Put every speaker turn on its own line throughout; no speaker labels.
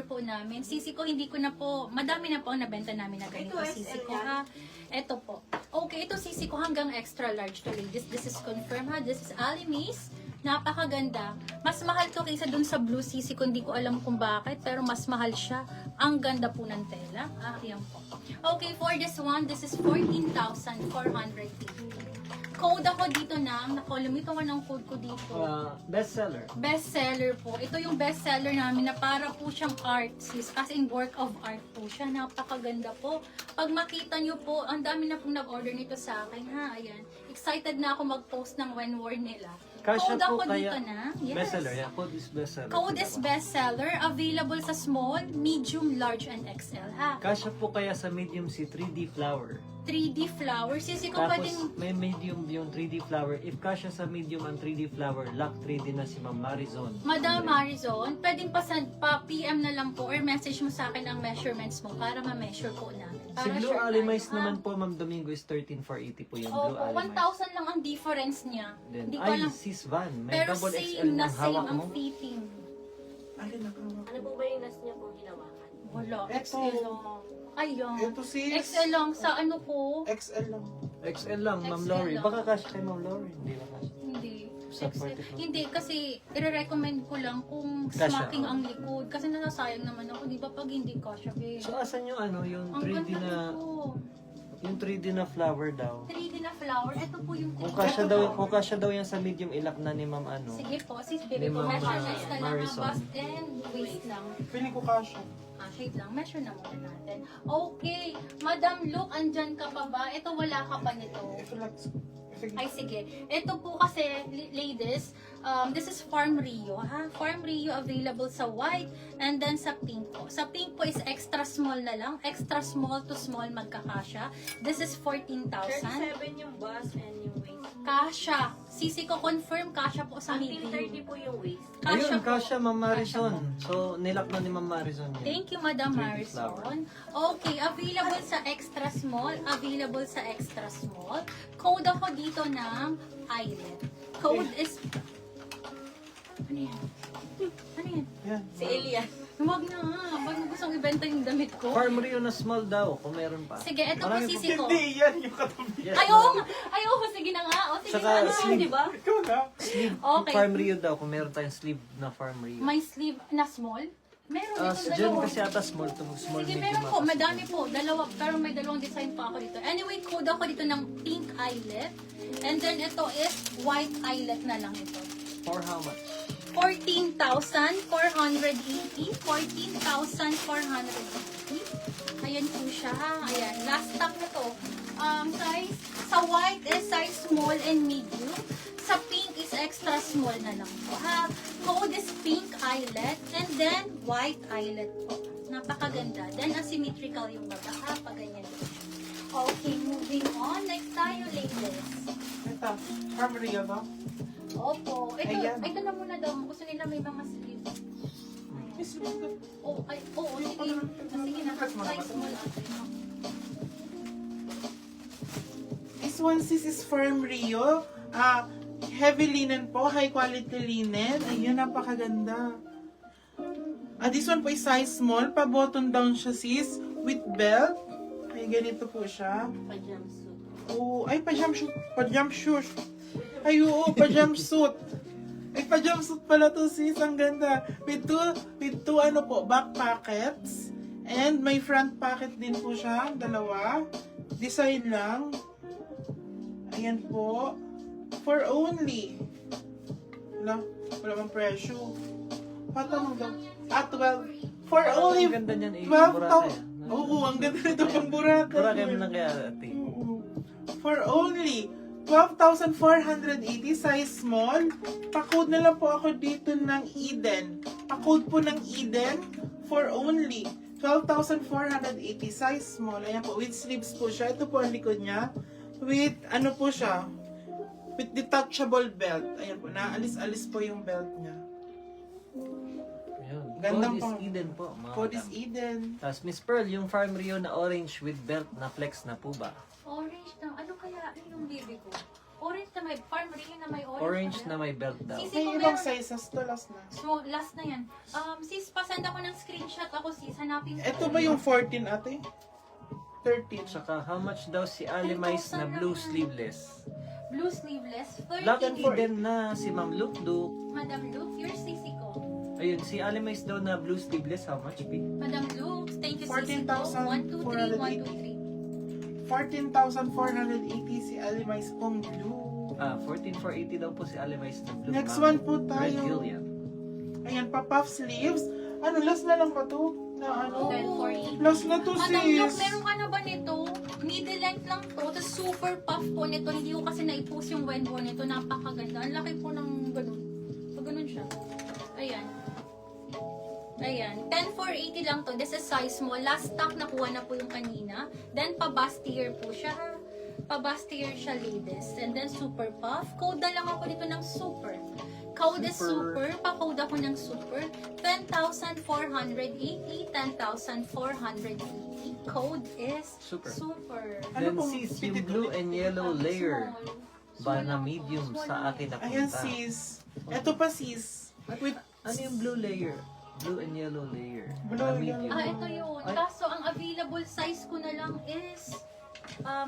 order po namin. Sisi ko, hindi ko na po, madami na po ang nabenta namin na ganito.
Ito,
Sisi
XL
ko
yan.
ha. Ito po. Okay, ito sisi ko hanggang extra large to ladies. This is confirmed ha. This is Alimis. Napakaganda. Mas mahal to kaysa dun sa blue sisi ko. Hindi ko alam kung bakit, pero mas mahal siya. Ang ganda po ng tela. Ayan po. Okay, for this one, this is 14,480. Code ako dito lumito ko ng code ko dito.
Bestseller.
Bestseller po. Ito yung bestseller namin na para po siyang artist. As in work of art po siya. Napakaganda po. Pag makita nyo po, ang dami na pong nag-order nito sa akin ha. Ayan. Excited na ako mag-post ng when war nila.
Kasya
Code
po
ako
kaya,
dito na. Yes.
bestseller, yeah, code is bestseller.
Code is bestseller. Available sa small, medium, large, and XL ha.
Kasya po kaya sa medium si 3D flower.
3D flower. Sisi ko
Tapos
pwedeng...
may medium yung 3D flower. If kasya sa medium ang 3D flower, lock 3D na si Ma'am Marizon.
Madam Marizon, pwedeng pa-PM na lang po or message mo sa akin ang measurements mo para ma-measure po namin.
Si
Para
Blue
sure
Alimize
tayo, ha?
naman po, Ma'am Domingo, is 13,480 po yung
Opo,
Blue Alimize.
1,000 lang ang difference niya.
Then,
Hindi ko
ay,
alam.
sis Van, may
Pero
double
same
XL
na
ng
same
hawak
ang
mo.
fitting.
Alin nakawak?
Ano po ba yung nas niya po hinawakan?
Wala.
Ito.
XL lang. Ayun.
Ito sis.
XL lang sa ano po?
XL lang.
XL lang, Ma'am
XL
Lori.
lang.
Baka kasya kay Ma'am Lori. Hindi na kasya.
Hindi.
Sa
XL.
44.
Hindi, kasi i-recommend ko lang kung
Kasya,
smacking
oh.
ang likod. Kasi nasasayang naman ako, di ba pag hindi kasya, babe?
So, asan yung ano, yung
Ang
3D
ganda
na,
nito.
yung 3D na flower daw?
3D na flower. Ito po yung 3D.
Kung kasya daw yan sa medium, ilak na ni Ma'am ano.
Sige po, sis,
Ni
baby ko.
Ma'am,
Measurements na lang ang
Marisol.
bust and waist lang.
Piling ko kasha.
Shade lang. Measure na muna natin. Okay. Madam Luke, andyan ka pa ba? Ito, wala ka pa nito.
If you like,
Ay, sige. Ito po kasi, ladies, this is Farm Rio, ha? Farm Rio available sa white and then sa pink po. Sa pink po is extra small na lang. Extra small to small magkakasya. This is 14,000.
37 yung bust and yung waist.
Kasha. Sisi ko confirm, kasha po sa
Until
medium.
30 po yung waist.
Ayun, kasya Ma'am
Kasya
Marizon.
po.
So, nilak na ni Ma'am Marizon yan.
Thank you, Madam
3D flower.
Marisol. Okay, available sa extra small. Available sa extra small. Code ako dito ng Eyelet. Code is... Ano yan? Ano yan?
yan.
Si Elian.
Huwag na nga. Pag gustong ibenta yung damit ko.
Farm Rio na small daw, kung meron pa.
Sige, ito po
Marami
sisi ko.
Hindi yan yung katabi.
Yes,
Ayaw nga. Ayaw ko. Sige na nga. O, sige
Saka
na nga.
sleeve.
Di ba?
Ikaw na.
Sleeve,
Okay.
Farm Rio daw, kung meron tayong sleeve na Farm Rio.
May sleeve na small? Meron dito
Diyan
dalawa.
kasi ata small to small
Sige,
medium.
meron po.
ata
Madami
siguro.
po. Dalawa. Pero may dalawang design pa ako dito. Anyway, code ako dito ng pink eyelet. And then ito is white eyelet na lang ito.
For how much?
14,480. 14,480. Ayan po siya. Ayan. Last stock na to. Size, sa white is size small and medium. Sa pink is extra small na lang po. Ha? Code is pink eyelet and then white eyelet po. Napakaganda. Then asymmetrical yung baga. Ha? Pag ganyan po siya. Okay, moving on. Next tayo, ladies.
Ito. Farm Rio ba?
Opo.
Ayan.
Ito na muna daw. Gusto nila may mga sleeve.
Miss Linda.
Oh, ay, oo, sige. Sige na. Size small.
This one sis is Farm Rio. Heavy linen po. High quality linen. Ayun, napakaganda. This one po is size small. Pa-button down siya sis. With belt. Ay, ganito po siya.
Pa-jumpsuit.
Oo, ay, pa-jumpsuit. Pa-jumpsuit. Ay, oo, pa-jumpsuit. Ay, pa-jumpsuit pala to sis. Ang ganda. With two ano po, back pockets. And may front pocket din po siya. Dalawa. Design lang. Ayan po. For only. Wala mang presyo. Patanong daw. 12. For only
Ang ganda niyan eh.
12,000. Oo, ang ganda nito pang burata.
Boracay mo na kaya ate.
For only 12,480 size small. Pa-code na lang po ako dito ng Eden. Pa-code po ng Eden for only 12,480 size small. Ayan po, with sleeves po siya. Ito po ang likod niya. With, ano po siya? With detachable belt. Ayan po, naalis-alis po yung belt niya.
Ayun.
Gandang
Code is
pang-
Eden po. Mga
Code is
madam.
Eden.
Tapos Miss Pearl, yung Farm Rio na orange with belt na flex na po ba?
Orange na. Ano kaya yung baby ko? Orange na may, farm ring na may
Orange na may belt daw.
Sisi
May
ko
ibang
meron.
sizes to, last na.
So, last na yan. Sis, pasend ako ng screenshot ako, sis. Hanapin ko.
Ito ba yung 14 ate? 13.
Tsaka how much daw si Alimais na
10,000
blue
naman.
sleeveless?
Blue sleeveless,
Black
30.
tea din na si Ma'am Luke do.
Madam Luke, your sisi ko.
Ayun, si Alimais daw na blue sleeveless, how much be?
Madam Luke, thank you, sisi ko.
14,480.
123, 123.
14,480 si Alimais pong blue.
14,480 daw po si Alimais na blue.
Next
Ma'am.
one po
Red
tayo.
Gillian.
Ayan, pa-puff sleeves. Ano, last na lang ba to? Na ano?
Oo.
10,480.
Last na to,
Madam Luke,
sis.
meron ka na ba nito? Middle length lang to. Tapos super puff po nito. Hindi ko kasi naipus yung wenbo nito. Napakaganda. Ang laki po ng ganun. So, ganun siya. Ayan. Ayan. 10,480 lang to. This is size small. Last stock nakuha na po yung kanina. Then, pa-bustier po siya. Pa-bustier siya, ladies. And then, super puff. Code na lang ako dito ng super. Code is super. Pa-code ako ng super. 10,480. 10,480. Code is
Super.
super.
Ano
Then
pong
sis,
fitted
yung blue and yellow layer.
Small.
Ba
Small
na
lang po.
medium
Small
sa
lang.
akin na
Ayan,
punta.
sis. Ito pa, sis. With
Ano yung blue layer? Blue and yellow layer.
Blue
Na
and
medium.
Ah, ito yun.
Ay.
Kaso, ang available size ko na lang is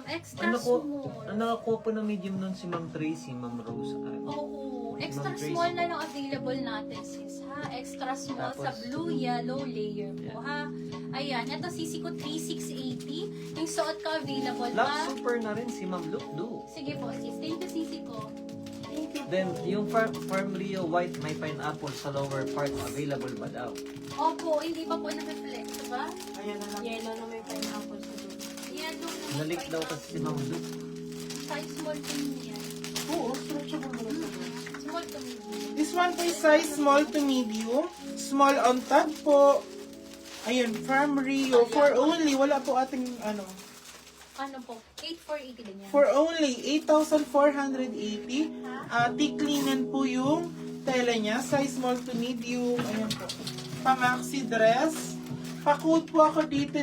extra
Ano ko,
small.
ang nakakuha po ng medium nun si Ma'am Tracy, Ma'am Rose.
Oo. Extra
Ma'am Tracy
small na
po.
lang available natin, sis. Ha? Extra small
Tapos,
sa blue, yellow layer po,
Yeah.
ha? Ayan. Ito, sisi ko 3,680. Yung suot ko available
Black
pa.
super na rin si Ma'am Luke do.
Sige po, sis. Thank you, sisi ko.
Thank you.
Then, yung Farm Rio White may pineapple sa lower part, available ba daw?
Opo, hindi pa po na-reflect, diba?
Ayan na lang.
Yellow na may pineapple sa doon.
Yellow na may
Nalik daw
pineapple.
kasi si Ma'am Luke.
Size small to medium.
Oo, stretchable na lang.
Small to medium.
This one po is size small to medium. Small on top po. Ayun, Farm Rio. For only, wala po ating ano.
Ano po? 8,480 din yan.
For only 8,480. Tiklinen po yung tela niya. Size small to medium. Ayan po. Pa-maxi dress. Pa-code po ako dito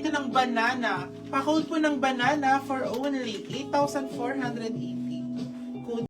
ng banana. Pa-code po ng banana for only 8,480.